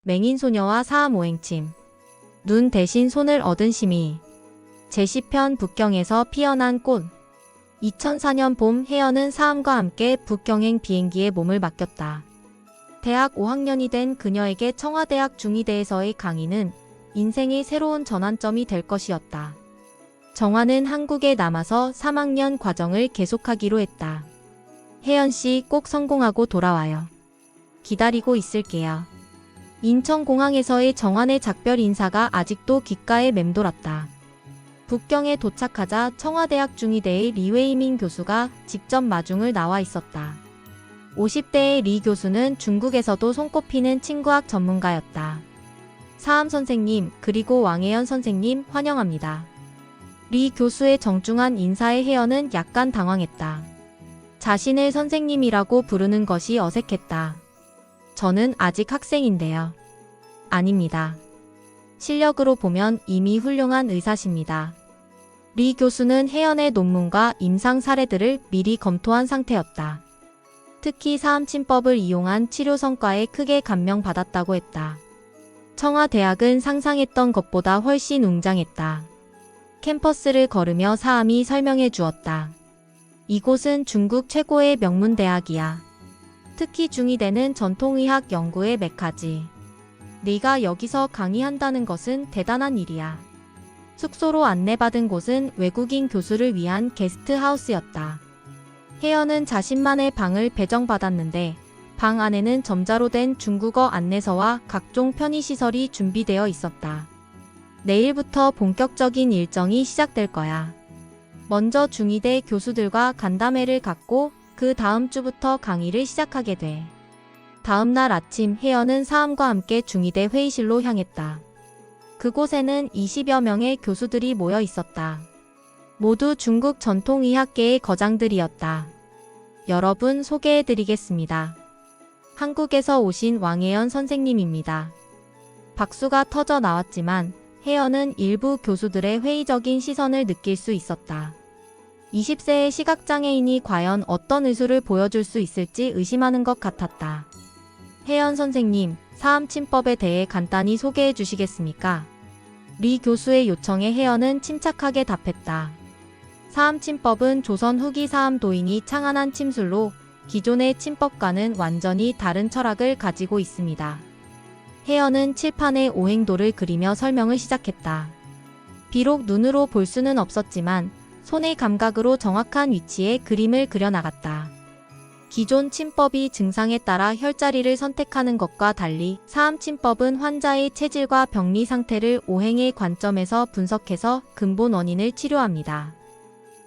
맹인소녀와 사암오행침. 눈 대신 손을 얻은 심의. 제10편 북경에서 피어난 꽃. 2004년 봄 혜연은 사암과 함께 북경행 비행기에 몸을 맡겼다. 대학 5학년이 된 그녀에게 청와대학 중위대에서의 강의는 인생의 새로운 전환점이 될 것이었다. 정화는 한국에 남아서 3학년 과정을 계속하기로 했다. 혜연씨 꼭 성공하고 돌아와요. 기다리고 있을게요. 인천공항에서의 정환의 작별 인사가 아직도 귓가에 맴돌았다. 북경에 도착하자 청와대학 중위대의 리웨이밍 교수가 직접 마중을 나와 있었다. 50대의 리 교수는 중국에서도 손꼽히는 친구학 전문가였다. 사암 선생님 그리고 왕혜연 선생님 환영합니다. 리 교수의 정중한 인사에 혜연은 약간 당황했다. 자신을 선생님이라고 부르는 것이 어색했다. 저는 아직 학생인데요. 아닙니다. 실력으로 보면 이미 훌륭한 의사십니다. 리 교수는 혜연의 논문과 임상 사례들을 미리 검토한 상태였다. 특히 사암침법을 이용한 치료 성과에 크게 감명받았다고 했다. 청와대학은 상상했던 것보다 훨씬 웅장했다. 캠퍼스를 걸으며 사암이 설명해 주었다. 이곳은 중국 최고의 명문대학이야. 특히 중위대는 전통의학 연구의 메카지. 네가 여기서 강의한다는 것은 대단한 일이야. 숙소로 안내받은 곳은 외국인 교수를 위한 게스트하우스였다. 혜연은 자신만의 방을 배정받았는데 방 안에는 점자로 된 중국어 안내서와 각종 편의시설이 준비되어 있었다. 내일부터 본격적인 일정이 시작될 거야. 먼저 중위대 교수들과 간담회를 갖고 그 다음 주부터 강의를 시작하게 돼. 다음 날 아침 혜연은 사암과 함께 중위대 회의실로 향했다. 그곳에는 20여 명의 교수들이 모여 있었다. 모두 중국 전통의학계의 거장들이었다. 여러분 소개해드리겠습니다. 한국에서 오신 왕혜연 선생님입니다. 박수가 터져 나왔지만 혜연은 일부 교수들의 회의적인 시선을 느낄 수 있었다. 20세의 시각장애인이 과연 어떤 의술을 보여줄 수 있을지 의심하는 것 같았다. 혜연 선생님, 사암침법에 대해 간단히 소개해 주시겠습니까? 리 교수의 요청에 혜연은 침착하게 답했다. 사암침법은 조선 후기 사암도인이 창안한 침술로 기존의 침법과는 완전히 다른 철학을 가지고 있습니다. 혜연은 칠판에 오행도를 그리며 설명을 시작했다. 비록 눈으로 볼 수는 없었지만 손의 감각으로 정확한 위치에 그림을 그려나갔다. 기존 침법이 증상에 따라 혈자리를 선택하는 것과 달리 사암침법은 환자의 체질과 병리 상태를 오행의 관점에서 분석해서 근본 원인을 치료합니다.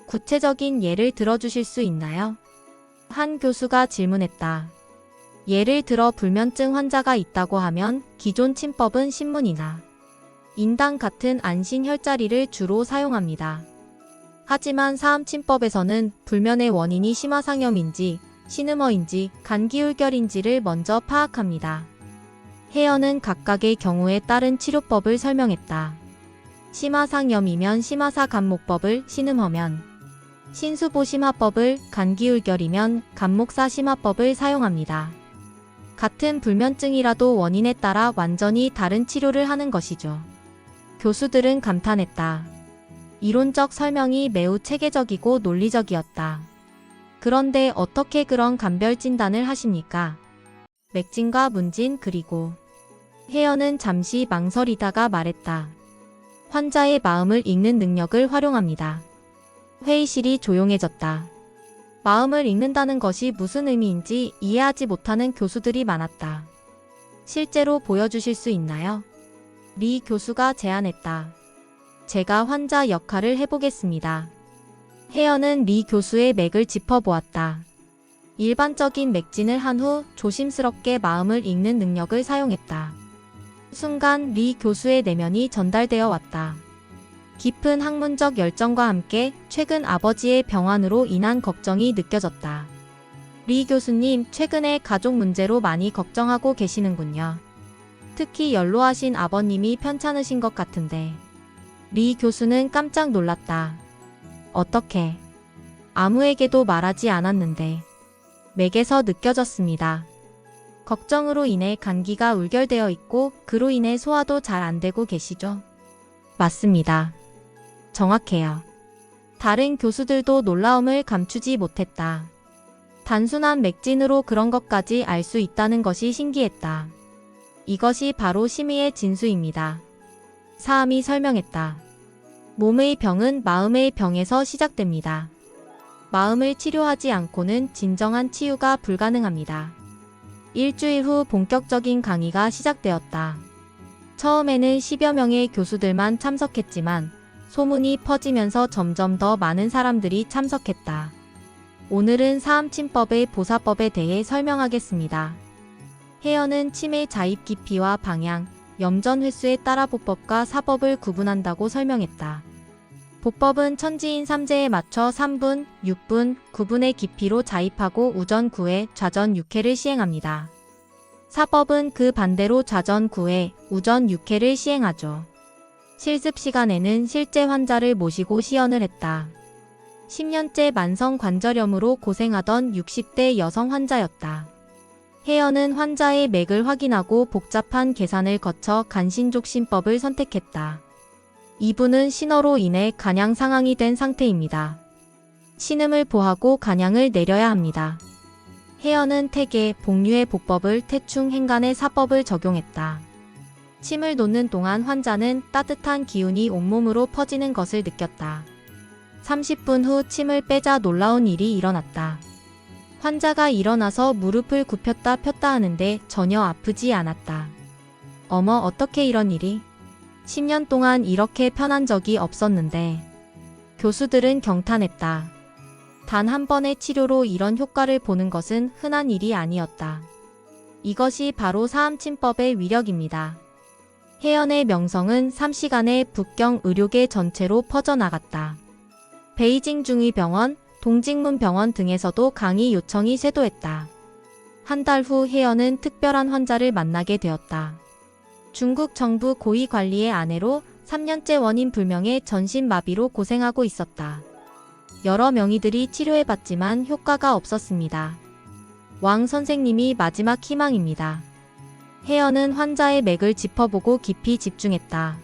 구체적인 예를 들어주실 수 있나요? 한 교수가 질문했다. 예를 들어 불면증 환자가 있다고 하면 기존 침법은 신문이나 인당 같은 안신 혈자리를 주로 사용합니다. 하지만 사암침법에서는 불면의 원인이 심화상염인지 신음어인지 간기울결인지를 먼저 파악합니다. 혜연은 각각의 경우에 따른 치료법을 설명했다. 심화상염이면 심화사간목법을, 신음어면 신수보심화법을, 간기울결이면 간목사심화법을 사용합니다. 같은 불면증이라도 원인에 따라 완전히 다른 치료를 하는 것이죠. 교수들은 감탄했다. 이론적 설명이 매우 체계적이고 논리적이었다. 그런데 어떻게 그런 감별 진단을 하십니까? 맥진과 문진 그리고 혜연은 잠시 망설이다가 말했다. 환자의 마음을 읽는 능력을 활용합니다. 회의실이 조용해졌다. 마음을 읽는다는 것이 무슨 의미인지 이해하지 못하는 교수들이 많았다. 실제로 보여주실 수 있나요? 리 교수가 제안했다. 제가 환자 역할을 해보겠습니다. 혜연은 리 교수의 맥을 짚어보았다. 일반적인 맥진을 한 후 조심스럽게 마음을 읽는 능력을 사용했다. 순간 리 교수의 내면이 전달되어 왔다. 깊은 학문적 열정과 함께 최근 아버지의 병환으로 인한 걱정이 느껴졌다. 리 교수님, 최근에 가족 문제로 많이 걱정하고 계시는군요. 특히 연로하신 아버님이 편찮으신 것 같은데. 리 교수는 깜짝 놀랐다. 어떻게? 아무에게도 말하지 않았는데. 맥에서 느껴졌습니다. 걱정으로 인해 감기가 울결되어 있고 그로 인해 소화도 잘 안 되고 계시죠? 맞습니다. 정확해요. 다른 교수들도 놀라움을 감추지 못했다. 단순한 맥진으로 그런 것까지 알 수 있다는 것이 신기했다. 이것이 바로 심의의 진수입니다. 사암이 설명했다. 몸의 병은 마음의 병에서 시작됩니다. 마음을 치료하지 않고는 진정한 치유가 불가능합니다. 일주일 후 본격적인 강의가 시작되었다. 처음에는 10여 명의 교수들만 참석했지만 소문이 퍼지면서 점점 더 많은 사람들이 참석했다. 오늘은 사암침법의 보사법에 대해 설명하겠습니다. 혜연은 침의 자입 깊이와 방향, 염전 횟수에 따라 보법과 사법을 구분한다고 설명했다. 보법은 천지인 3제에 맞춰 3분, 6분, 9분의 깊이로 자입하고 우전 9회, 좌전 6회를 시행합니다. 사법은 그 반대로 좌전 9회, 우전 6회를 시행하죠. 실습 시간에는 실제 환자를 모시고 시연을 했다. 10년째 만성 관절염으로 고생하던 60대 여성 환자였다. 혜연은 환자의 맥을 확인하고 복잡한 계산을 거쳐 간신족신법을 선택했다. 이분은 신호로 인해 간양 상황이 된 상태입니다. 신음을 보하고 간양을 내려야 합니다. 혜연은 태계, 복류의 복법을 태충 행간의 사법을 적용했다. 침을 놓는 동안 환자는 따뜻한 기운이 온몸으로 퍼지는 것을 느꼈다. 30분 후 침을 빼자 놀라운 일이 일어났다. 환자가 일어나서 무릎을 굽혔다 폈다 하는데 전혀 아프지 않았다. 어머, 어떻게 이런 일이? 10년 동안 이렇게 편한 적이 없었는데. 교수들은 경탄했다. 단 한 번의 치료로 이런 효과를 보는 것은 흔한 일이 아니었다. 이것이 바로 사암침법의 위력입니다. 혜연의 명성은 3시간에 북경 의료계 전체로 퍼져나갔다. 베이징 중의병원, 동직문 병원 등에서도 강의 요청이 쇄도했다. 한 달 후 혜연은 특별한 환자를 만나게 되었다. 중국 정부 고위 관리의 아내로 3년째 원인 불명의 전신마비로 고생하고 있었다. 여러 명의들이 치료해봤지만 효과가 없었습니다. 왕 선생님이 마지막 희망입니다. 혜연은 환자의 맥을 짚어보고 깊이 집중했다.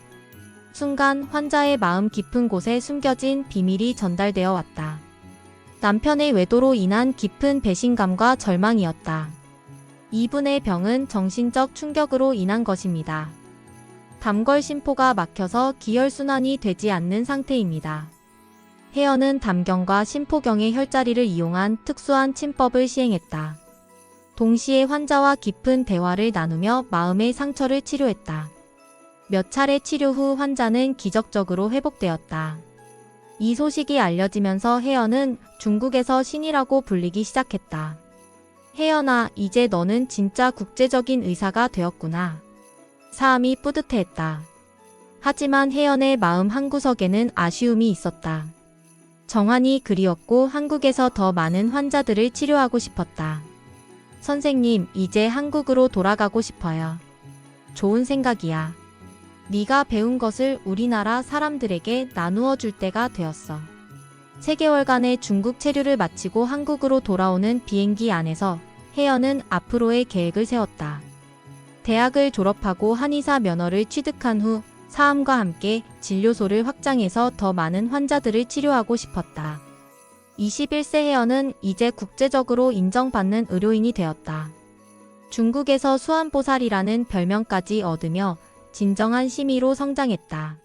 순간 환자의 마음 깊은 곳에 숨겨진 비밀이 전달되어 왔다. 남편의 외도로 인한 깊은 배신감과 절망이었다. 이분의 병은 정신적 충격으로 인한 것입니다. 담걸심포가 막혀서 기혈순환이 되지 않는 상태입니다. 혜연은 담경과 심포경의 혈자리를 이용한 특수한 침법을 시행했다. 동시에 환자와 깊은 대화를 나누며 마음의 상처를 치료했다. 몇 차례 치료 후 환자는 기적적으로 회복되었다. 이 소식이 알려지면서 혜연은 중국에서 신이라고 불리기 시작했다. 혜연아, 이제 너는 진짜 국제적인 의사가 되었구나. 사암이 뿌듯해했다. 하지만 혜연의 마음 한구석에는 아쉬움이 있었다. 정환이 그리웠고 한국에서 더 많은 환자들을 치료하고 싶었다. 선생님, 이제 한국으로 돌아가고 싶어요. 좋은 생각이야. 네가 배운 것을 우리나라 사람들에게 나누어 줄 때가 되었어. 3개월간의 중국 체류를 마치고 한국으로 돌아오는 비행기 안에서 혜연은 앞으로의 계획을 세웠다. 대학을 졸업하고 한의사 면허를 취득한 후 사암과 함께 진료소를 확장해서 더 많은 환자들을 치료하고 싶었다. 21세 혜연은 이제 국제적으로 인정받는 의료인이 되었다. 중국에서 수암보살이라는 별명까지 얻으며 진정한 심의로 성장했다.